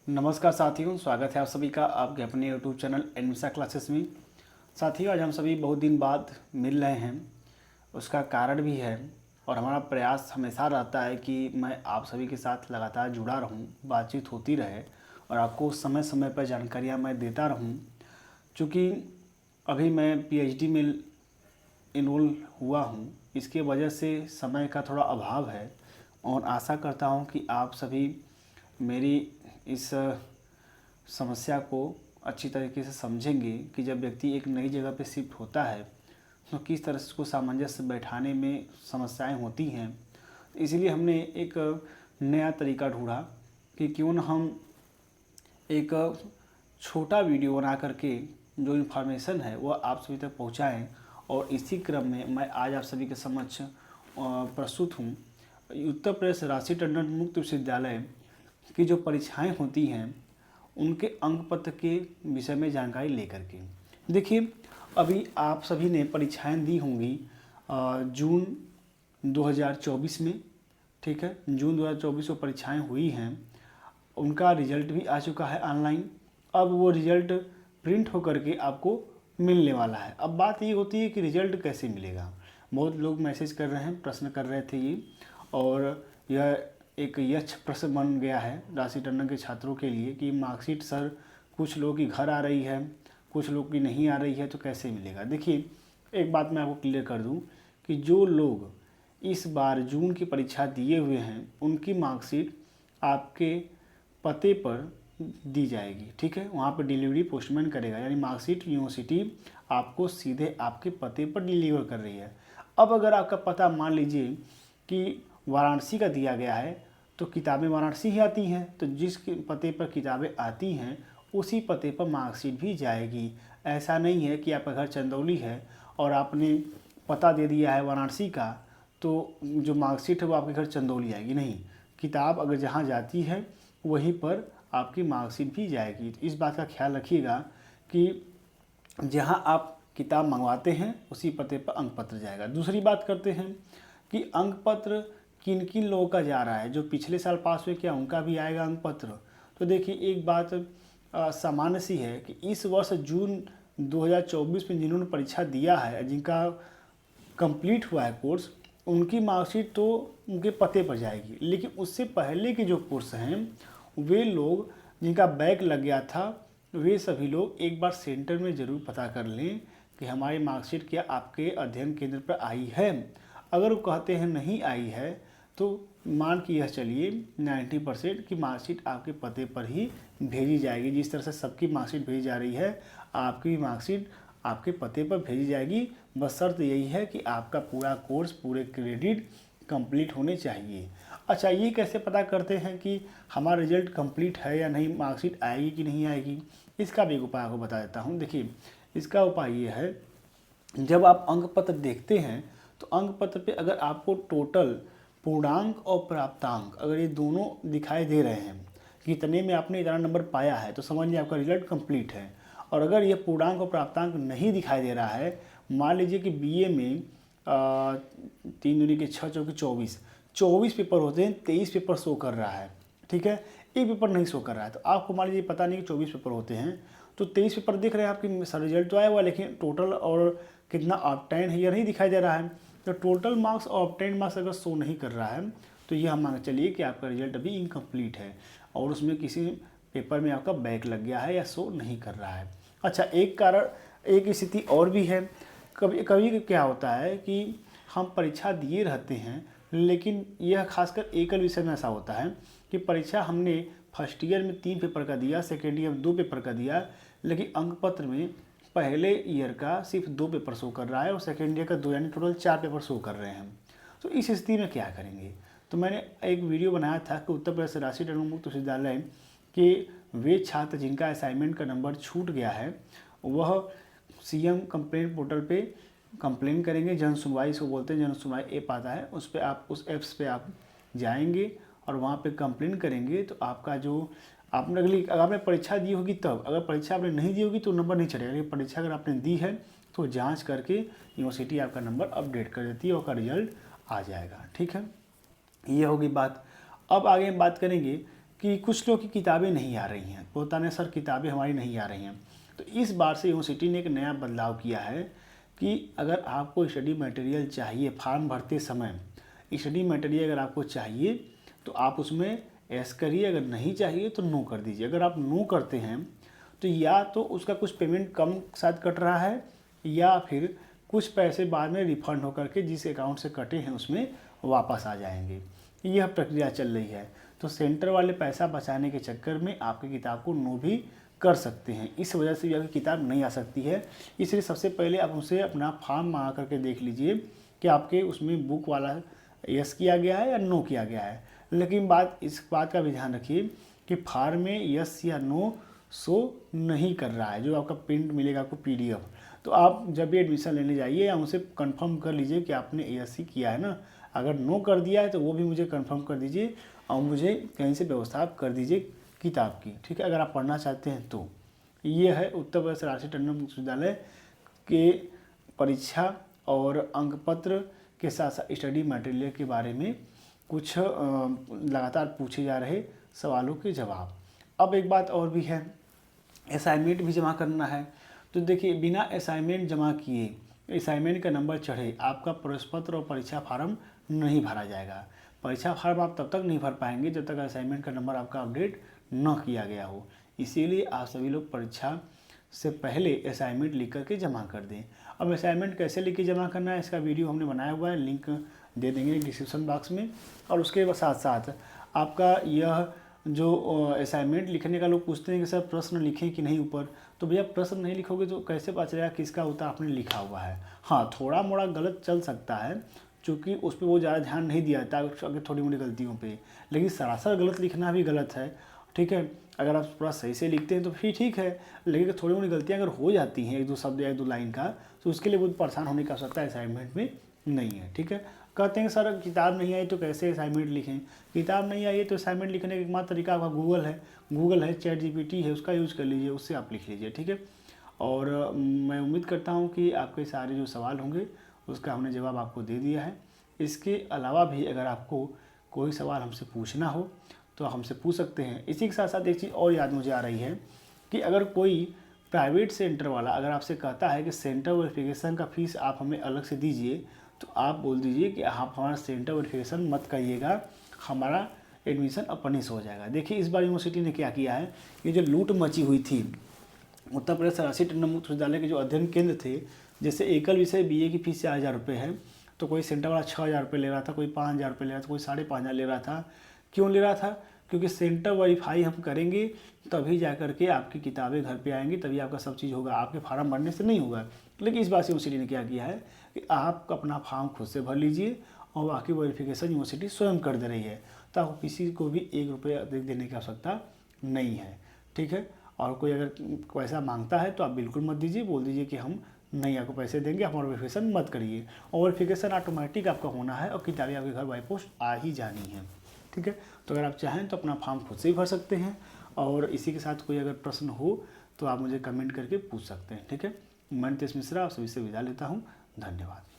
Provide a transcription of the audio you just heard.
नमस्कार साथियों, स्वागत है आप सभी का आपके अपने YouTube चैनल एनमिसा क्लासेस में। साथियों, आज हम सभी बहुत दिन बाद मिल रहे हैं। उसका कारण भी है और हमारा प्रयास हमेशा रहता है कि मैं आप सभी के साथ लगातार जुड़ा रहूं, बातचीत होती रहे और आपको समय समय पर जानकारियां मैं देता रहूं। चूँकि अभी मैं PhD में इनरोल हुआ हूं, इसके वजह से समय का थोड़ा अभाव है और आशा करता हूं कि आप सभी मेरी इस समस्या को अच्छी तरीके से समझेंगे कि जब व्यक्ति एक नई जगह पे शिफ्ट होता है तो किस तरह से उसको सामंजस्य बैठाने में समस्याएं होती हैं। इसीलिए हमने एक नया तरीका ढूंढा कि क्यों न हम एक छोटा वीडियो बना करके जो इन्फॉर्मेशन है वह आप सभी तक पहुंचाएं। और इसी क्रम में मैं आज आप सभी के समक्ष प्रस्तुत हूं उत्तर प्रदेश राष्ट्रीय टंडन मुक्त विश्वविद्यालय की जो परीक्षाएं होती हैं उनके अंक पत्र के विषय में जानकारी लेकर के। देखिए, अभी आप सभी ने परीक्षाएं दी होंगी जून 2024 में, ठीक है। जून 2024 में परीक्षाएं हुई हैं, उनका रिजल्ट भी आ चुका है ऑनलाइन। अब वो रिजल्ट प्रिंट होकर के आपको मिलने वाला है। अब बात ये होती है कि रिजल्ट कैसे मिलेगा। बहुत लोग मैसेज कर रहे हैं, प्रश्न कर रहे थे ये, और यह एक यक्ष प्रश्न बन गया है राष्ट्रीय टंडन के छात्रों के लिए कि मार्कशीट सर कुछ लोगों की घर आ रही है, कुछ लोग की नहीं आ रही है, तो कैसे मिलेगा। देखिए, एक बात मैं आपको क्लियर कर दूं कि जो लोग इस बार जून की परीक्षा दिए हुए हैं उनकी मार्कशीट आपके पते पर दी जाएगी, ठीक है। वहाँ पर डिलीवरी पोस्टमैन करेगा, यानी मार्कशीट यूनिवर्सिटी आपको सीधे आपके पते पर डिलीवर कर रही है। अब अगर आपका पता मान लीजिए कि वाराणसी का दिया गया है तो किताबें वाराणसी ही आती हैं, तो जिस पते पर किताबें आती हैं उसी पते पर मार्कशीट भी जाएगी। ऐसा नहीं है कि आपका घर चंदौली है और आपने पता दे दिया है वाराणसी का तो जो मार्कशीट है वो आपके घर चंदौली आएगी। नहीं, किताब अगर जहाँ जाती है वहीं पर आपकी मार्कशीट भी जाएगी। तो इस बात का ख्याल रखिएगा कि जहाँ आप किताब मंगवाते हैं उसी पते पर अंक पत्र जाएगा। दूसरी बात करते हैं कि अंक पत्र किन किन लोगों का जा रहा है। जो पिछले साल पास हुए क्या उनका भी आएगा अंक पत्र। तो देखिए, एक बात सामान्य सी है कि इस वर्ष जून 2024 में जिन्होंने परीक्षा दिया है, जिनका कंप्लीट हुआ है कोर्स, उनकी मार्कशीट तो उनके पते पर जाएगी। लेकिन उससे पहले के जो कोर्स हैं वे लोग जिनका बैक लग गया था, वे सभी लोग एक बार सेंटर में ज़रूर पता कर लें कि हमारी मार्कशीट क्या आपके अध्ययन केंद्र पर आई है। अगर वो कहते हैं नहीं आई है तो मान के यह चलिए 90% की मार्कशीट आपके पते पर ही भेजी जाएगी। जिस तरह से सबकी मार्कशीट भेजी जा रही है, आपकी भी मार्कशीट आपके पते पर भेजी जाएगी। बस शर्त यही है कि आपका पूरा कोर्स, पूरे क्रेडिट कंप्लीट होने चाहिए। अच्छा, ये कैसे पता करते हैं कि हमारा रिजल्ट कंप्लीट है या नहीं, मार्कशीट आएगी कि नहीं आएगी, इसका भी एक उपाय आपको बता देता हूँ। देखिए, इसका उपाय ये है, जब आप अंक पत्र देखते हैं तो अंक पत्र पे अगर आपको टोटल पूर्णांक और प्राप्तांक अगर ये दोनों दिखाई दे रहे हैं कि इतने में आपने इतना नंबर पाया है, तो समझ लीजिए आपका रिजल्ट कंप्लीट है। और अगर ये पूर्णांक और प्राप्तांक नहीं दिखाई दे रहा है, मान लीजिए कि BA में 3 दूनी के 6 चौके 24 पेपर होते हैं, 23 पेपर शो कर रहा है, ठीक है, एक पेपर नहीं शो कर रहा है। तो आपको मान लीजिए पता नहीं कि 24 पेपर होते हैं, तो 23 पेपर दिख रहे हैं आपकी, सर रिजल्ट तो आया हुआ, लेकिन टोटल और कितना ऑब्टेन है यह नहीं दिखाई दे रहा है। तो टोटल मार्क्स और ऑब्टेन मार्क्स अगर शो नहीं कर रहा है तो ये हम मान के चलिए कि आपका रिजल्ट अभी इनकम्प्लीट है और उसमें किसी पेपर में आपका बैक लग गया है या शो नहीं कर रहा है। अच्छा, एक कारण, एक स्थिति और भी है। कभी कभी क्या होता है कि हम परीक्षा दिए रहते हैं, लेकिन यह खासकर एकल विषय में ऐसा होता है कि परीक्षा हमने फर्स्ट ईयर में 3 पेपर का दिया, सेकेंड ईयर में 2 पेपर का दिया, लेकिन अंक पत्र में पहले ईयर का सिर्फ 2 पेपर शो कर रहा है और सेकेंड ईयर का 2, यानी टोटल 4 पेपर शो कर रहे हैं। तो इस स्थिति में क्या करेंगे। तो मैंने एक वीडियो बनाया था कि उत्तर प्रदेश राष्ट्रीय टंडन मुक्त विश्वविद्यालय के वे छात्र जिनका असाइनमेंट का नंबर छूट गया है वह CM कंप्लेंट पोर्टल पे कंप्लेन करेंगे। जन सुनवाई इसको बोलते हैं, जन सुनवाई ऐप आता है, उस पर आप, उस ऐप्स पे आप जाएंगे और वहाँ पे कंप्लेन करेंगे तो आपका जो आपने अगर आपने परीक्षा दी होगी तब, अगर परीक्षा आपने नहीं दी होगी तो नंबर नहीं चढ़ेगा। लेकिन परीक्षा अगर आपने दी है तो जांच करके यूनिवर्सिटी आपका नंबर अपडेट कर देती है और का रिजल्ट आ जाएगा, ठीक है। ये होगी बात। अब आगे हम बात करेंगे कि कुछ लोग की किताबें नहीं आ रही हैं, बोलता नहीं सर किताबें हमारी नहीं आ रही हैं। तो इस बार से यूनिवर्सिटी ने एक नया बदलाव किया है कि अगर आपको स्टडी मटेरियल चाहिए, फॉर्म भरते समय स्टडी मटेरियल अगर आपको चाहिए तो आप उसमें यस करिए, अगर नहीं चाहिए तो नो कर दीजिए। अगर आप नो करते हैं तो या तो उसका कुछ पेमेंट कम शायद कट रहा है, या फिर कुछ पैसे बाद में रिफंड होकर के जिस अकाउंट से कटे हैं उसमें वापस आ जाएंगे। यह प्रक्रिया चल रही है। तो सेंटर वाले पैसा बचाने के चक्कर में आपकी किताब को नो भी कर सकते हैं, इस वजह से भी आपकी किताब नहीं आ सकती है। इसलिए सबसे पहले आप उनसे अपना फॉर्म मंगा करके देख लीजिए कि आपके उसमें बुक वाला यस किया गया है या नो किया गया है। लेकिन इस बात का भी ध्यान रखिए कि फॉर्म में यस या नो शो नहीं कर रहा है, जो आपका प्रिंट मिलेगा आपको PDF। तो आप जब भी एडमिशन लेने जाइए या उनसे कंफर्म कर लीजिए कि आपने यस ही किया है ना। अगर नो कर दिया है तो वो भी मुझे कंफर्म कर दीजिए और मुझे कहीं से व्यवस्था कर दीजिए किताब की, ठीक है, अगर आप पढ़ना चाहते हैं तो। ये है उत्तर प्रदेश राष्ट्रीय टंडन विश्वविद्यालय के परीक्षा और अंक पत्र के साथ साथ स्टडी मटेरियल के बारे में कुछ लगातार पूछे जा रहे सवालों के जवाब। अब एक बात और भी है, असाइनमेंट भी जमा करना है। तो देखिए बिना असाइनमेंट जमा किए, असाइनमेंट का नंबर चढ़े, आपका प्रवेश पत्र और परीक्षा फार्म नहीं भरा जाएगा। परीक्षा फार्म आप तब तक नहीं भर पाएंगे जब तक असाइनमेंट का नंबर आपका अपडेट न किया गया हो। इसीलिए आप सभी लोग परीक्षा से पहले असाइनमेंट लिख करके जमा कर दें। अब असाइनमेंट कैसे लिख के जमा करना है इसका वीडियो हमने बनाया हुआ है, लिंक दे देंगे डिस्क्रिप्शन बॉक्स में। और उसके साथ साथ आपका यह जो असाइनमेंट लिखने का लोग पूछते हैं कि सर प्रश्न लिखें कि नहीं ऊपर, तो भैया प्रश्न नहीं लिखोगे तो कैसे पता चलेगा किसका उत्तर आपने लिखा हुआ है। हाँ, थोड़ा मोड़ा गलत चल सकता है क्योंकि उस पर वो ज़्यादा ध्यान नहीं दिया जाता अगर थोड़ी मोटी गलतियों पे, लेकिन सरासर गलत लिखना भी गलत है, ठीक है। अगर आप पूरा सही से लिखते हैं तो फिर ठीक है, लेकिन थोड़ी मोटी गलतियाँ अगर हो जाती हैं, एक दो शब्द या एक दो लाइन का, तो उसके लिए बहुत परेशान होने की आवश्यकता असाइनमेंट में नहीं है, ठीक है। कहते हैं सर किताब नहीं आई तो कैसे असाइनमेंट लिखें। किताब नहीं आई तो असाइनमेंट लिखने का एकमात्र तरीका आपका गूगल है, ChatGPT है, उसका यूज़ कर लीजिए, उससे आप लिख लीजिए, ठीक है। और मैं उम्मीद करता हूँ कि आपके सारे जो सवाल होंगे उसका हमने जवाब आपको दे दिया है। इसके अलावा भी अगर आपको कोई सवाल हमसे पूछना हो तो हमसे पूछ सकते हैं। इसी के साथ साथ एक चीज़ और याद मुझे आ रही है कि अगर कोई प्राइवेट सेंटर वाला अगर आपसे कहता है कि सेंटर वेरिफिकेशन का फ़ीस आप हमें अलग से दीजिए, तो आप बोल दीजिए कि आप हमारा सेंटर वेरिफिकेशन मत करिएगा, हमारा एडमिशन अपने से हो जाएगा। देखिए इस बार यूनिवर्सिटी ने क्या किया है, ये जो लूट मची हुई थी उत्तर प्रदेश राष्ट्रीय टंडन विश्वविद्यालय के जो अध्ययन केंद्र थे, जैसे एकल विषय BA की फीस 4,000 रुपये है, तो कोई सेंटर वाला 6,000 रुपये ले रहा था, कोई 5,000 रुपये ले रहा था, कोई 5,500 ले रहा था। क्यों ले रहा था? क्योंकि सेंटर वेरीफाई हम करेंगे तभी जा करके आपकी किताबें घर पे आएंगी, तभी आपका सब चीज़ होगा, आपके फार्म भरने से नहीं होगा। लेकिन इस बार यूनिवर्सिटी ने क्या किया है कि आप अपना फॉर्म खुद से भर लीजिए और बाकी वेरिफिकेशन यूनिवर्सिटी स्वयं कर दे रही है, तो आपको किसी को भी 1 रुपया अधिक देने की आवश्यकता नहीं है, ठीक है। और कोई अगर पैसा मांगता है तो आप बिल्कुल मत दीजिए, बोल दीजिए कि हम नहीं आपको पैसे देंगे, हमारा वेरिफिकेशन मत करिए। और वेरिफिकेशन ऑटोमेटिक आपका होना है और किताबें आपके घर बाई पोस्ट आ ही जानी है, ठीक है। तो अगर आप चाहें तो अपना फॉर्म खुद से ही भर सकते हैं। और इसी के साथ कोई अगर प्रश्न हो तो आप मुझे कमेंट करके पूछ सकते हैं, ठीक है। मैं नितेश मिश्रा आप सभी से विदा लेता हूँ, धन्यवाद।